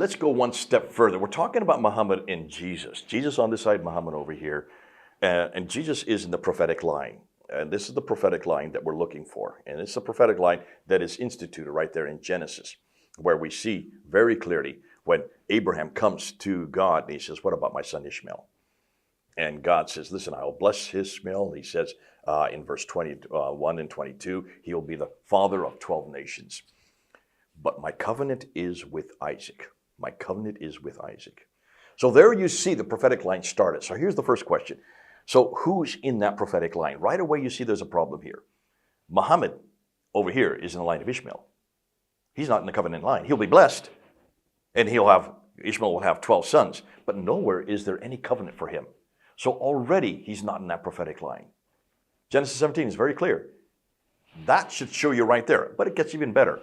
let's go one step further. We're talking about Muhammad and Jesus. Jesus on this side, Muhammad over here. And Jesus is in the prophetic line. And this is the prophetic line that we're looking for. And it's a prophetic line that is instituted right there in Genesis, where we see very clearly when Abraham comes to God and he says, what about my son Ishmael? And God says, listen, I'll bless Ishmael. He says in verse 21 and 22, he will be the father of 12 nations. But my covenant is with Isaac. My covenant is with Isaac. So there you see the prophetic line started. So here's the first question. So who's in that prophetic line? Right away you see there's a problem here. Muhammad over here is in the line of Ishmael. He's not in the covenant line. He'll be blessed, and Ishmael will have 12 sons, but nowhere is there any covenant for him. So already he's not in that prophetic line. Genesis 17 is very clear. That should show you right there, but it gets even better.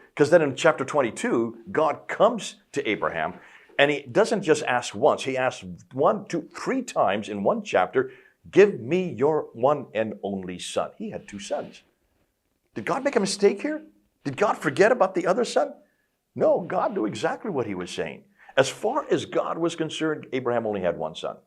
Because then in chapter 22, God comes to Abraham, and he doesn't just ask once. He asks 1, 2, 3 times in one chapter, give me your one and only son. He had 2 sons. Did God make a mistake here? Did God forget about the other son? No, God knew exactly what he was saying. As far as God was concerned, Abraham only had 1 son,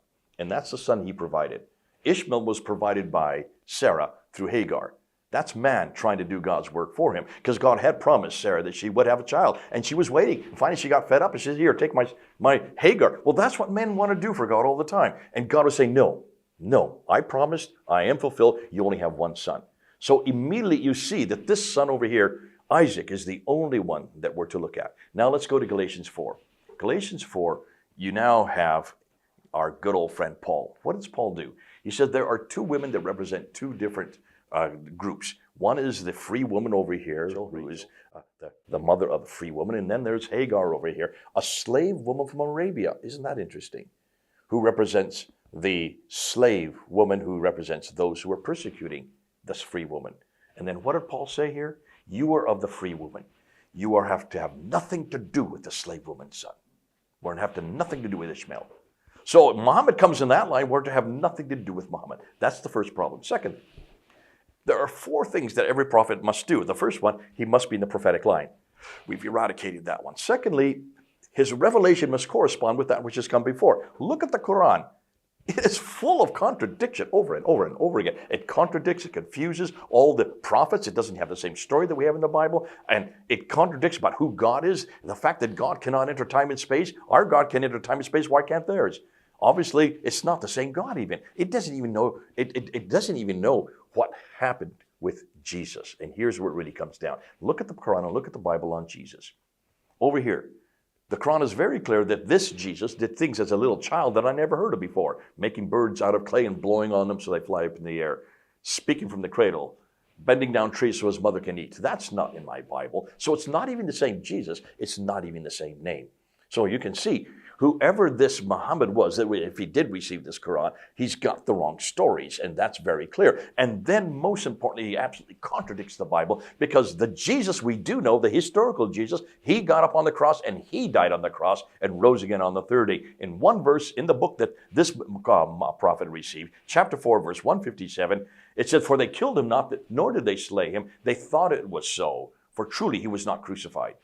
and that's the son he provided. Ishmael was provided by Sarah through Hagar. That's man trying to do God's work for him, because God had promised Sarah that she would have a child, and she was waiting. And finally, she got fed up and she said, here, take my Hagar. Well, that's what men want to do for God all the time. And God was saying, no, I promised, I am fulfilled, you only have 1 son. So immediately you see that this son over here, Isaac, is the only one that we're to look at. Now let's go to Galatians 4. Galatians 4, you now have our good old friend Paul. What does Paul do? He said there are 2 women that represent 2 different groups. One is the free woman over here, who is the mother of the free woman, and then there's Hagar over here, a slave woman from Arabia. Isn't that interesting? Who represents the slave woman, who represents those who are persecuting this free woman. And then what did Paul say here? You are of the free woman. You have to have nothing to do with the slave woman's son. We're to have nothing to do with Ishmael. So Muhammad comes in that line. We're to have nothing to do with Muhammad. That's the first problem. Second, there are 4 things that every prophet must do. The first one, he must be in the prophetic line. We've eradicated that one. Secondly, his revelation must correspond with that which has come before. Look at the Qur'an. It is full of contradiction over and over and over again. It contradicts, it confuses all the prophets. It doesn't have the same story that we have in the Bible. And it contradicts about who God is. The fact that God cannot enter time and space. Our God can enter time and space. Why can't theirs? Obviously, it's not the same God even. It doesn't even know, it doesn't even know what happened with Jesus. And here's where it really comes down. Look at the Quran and look at the Bible on Jesus. Over here, the Quran is very clear that this Jesus did things as a little child that I never heard of before. Making birds out of clay and blowing on them so they fly up in the air. Speaking from the cradle. Bending down trees so his mother can eat. That's not in my Bible. So it's not even the same Jesus. It's not even the same name. So you can see, whoever this Muhammad was, if he did receive this Quran, he's got the wrong stories, and that's very clear. And then, most importantly, he absolutely contradicts the Bible, because the Jesus we do know, the historical Jesus, he got up on the cross, and he died on the cross, and rose again on the 3rd day. In one verse in the book that this prophet received, chapter 4, verse 157, it said, for they killed him not, nor did they slay him. They thought it was so, for truly he was not crucified.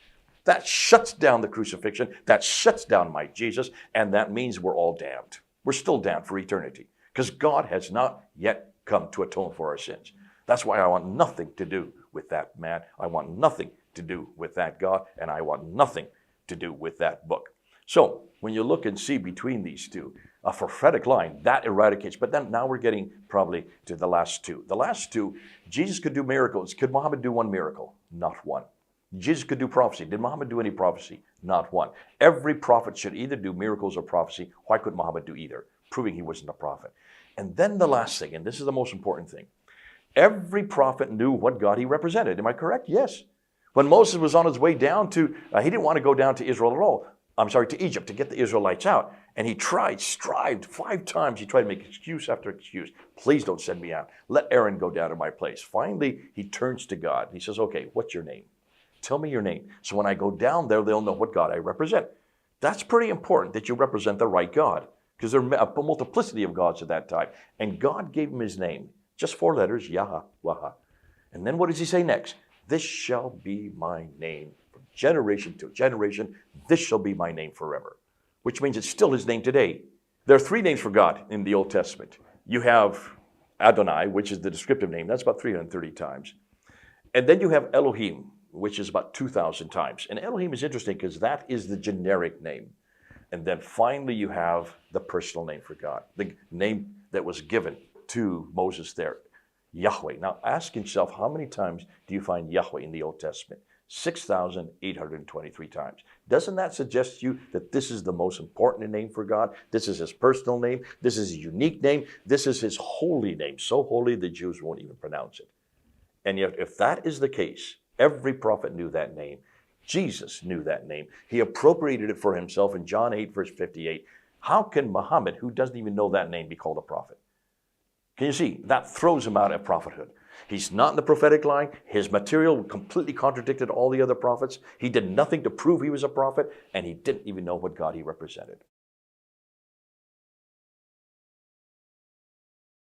That shuts down the crucifixion. That shuts down my Jesus. And that means we're all damned. We're still damned for eternity, because God has not yet come to atone for our sins. That's why I want nothing to do with that man. I want nothing to do with that God. And I want nothing to do with that book. So when you look and see between these 2, a prophetic line, that eradicates. But then now we're getting probably to the last 2. The last 2, Jesus could do miracles. Could Muhammad do one miracle? Not one. Jesus could do prophecy. Did Muhammad do any prophecy? Not one. Every prophet should either do miracles or prophecy. Why couldn't Muhammad do either? Proving he wasn't a prophet. And then the last thing, and this is the most important thing. Every prophet knew what God he represented. Am I correct? Yes. When Moses was on his way down to, he didn't want to go down to Israel at all. To Egypt to get the Israelites out. And he strived 5 times. He tried to make excuse after excuse. Please don't send me out. Let Aaron go down to my place. Finally, he turns to God. He says, okay, what's your name? Tell me your name. So when I go down there, they'll know what God I represent. That's pretty important, that you represent the right God, because there are a multiplicity of gods at that time. And God gave him his name. Just 4 letters, Yahweh. And then what does he say next? This shall be my name from generation to generation, this shall be my name forever, which means it's still his name today. There are three names for God in the Old Testament. You have Adonai, which is the descriptive name. That's about 330 times. And then you have Elohim, which is about 2,000 times. And Elohim is interesting because that is the generic name. And then finally you have the personal name for God, the name that was given to Moses there, Yahweh. Now ask yourself, how many times do you find Yahweh in the Old Testament? 6,823 times. Doesn't that suggest to you that this is the most important name for God? This is his personal name. This is his unique name. This is his holy name. So holy the Jews won't even pronounce it. And yet if that is the case, every prophet knew that name. Jesus knew that name. He appropriated it for himself in John 8, verse 58. How can Muhammad, who doesn't even know that name, be called a prophet? Can you see? That throws him out of prophethood. He's not in the prophetic line. His material completely contradicted all the other prophets. He did nothing to prove he was a prophet, and he didn't even know what God he represented.